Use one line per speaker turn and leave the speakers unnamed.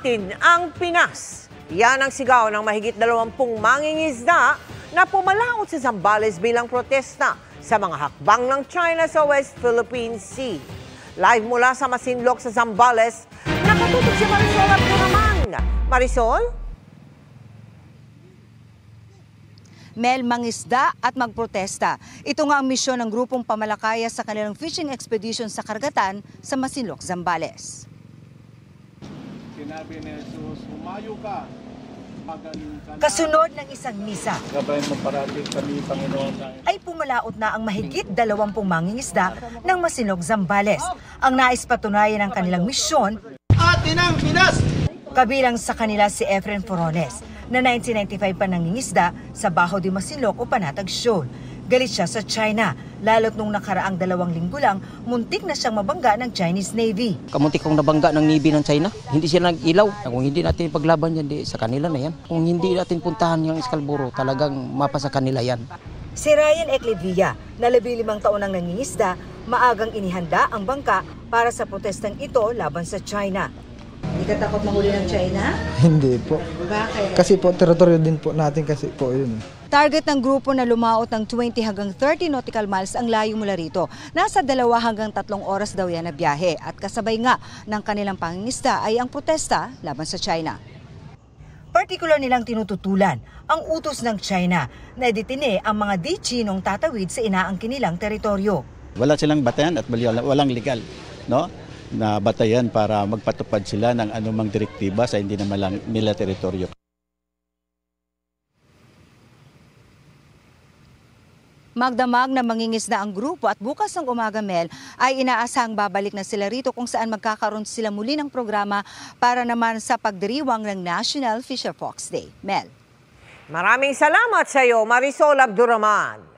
natin ang Pinas. Yan ang sigaw ng mahigit 20 mangingisda na pumalaot sa Zambales bilang protesta sa mga hakbang ng China sa West Philippine Sea. Live mula sa Masinloc sa Zambales, nakatutok si Marisol Abduraman. Marisol?
Mel, mangisda at magprotesta. Ito nga ang misyon ng grupong pamalakaya sa kanilang fishing expedition sa karagatan sa Masinloc, Zambales.
Sinabi ni Jesus, umayo ka.
Kasunod ng isang misa,
Gabayan mo parating kami, Panginoon.
ay pumalaot na ang mahigit 20 mangingisda ng Masinloc, Zambales. Ang nais patunayan ng kanilang misyon,
Atin ang Pinas!
kabilang sa kanila si Efren Forones, na 1995 pa nangingisda sa Bajo de Masinloc o Panatag Shoal. Galit siya sa China, lalo't nung nakaraang 2 linggo lang, muntik na siyang mabangga ng Chinese Navy.
Kamuntik kong nabangga ng Navy ng China. Hindi sila nag-ilaw. Kung hindi natin paglaban yan, sa kanila na yan. Kung hindi natin puntahan yung Scarborough, talagang mapa sa kanila yan.
Si Ryan Eclevilla, na 15 taon nang nangingisda, maagang inihanda ang bangka para sa protestang ito laban sa China. Hindi ka takot mahuli ng China?
Hindi po.
Bakit?
Kasi po, teritoryo din po natin kasi po yun.
Target ng grupo na lumaot ng 20 hanggang 30 nautical miles ang layo mula rito. Nasa 2 hanggang 3 oras daw yan na biyahe at kasabay nga ng kanilang pangingisda ay ang protesta laban sa China. Partikular nilang tinututulan ang utos ng China na editine ang mga di-Chinong tatawid sa inaangkin nilang teritoryo.
Wala silang batayan at walang legal, no? Na batayan para magpatupad sila ng anumang direktiba sa hindi naman lang nila teritoryo.
Magdamag na mangingisda ang grupo at bukas ng umaga, Mel, ay inaasahang babalik na sila rito kung saan magkakaroon sila muli ng programa para naman sa pagdiriwang ng National Fisher Fox Day. Mel.
Maraming salamat sa iyo, Marisol Abduraman.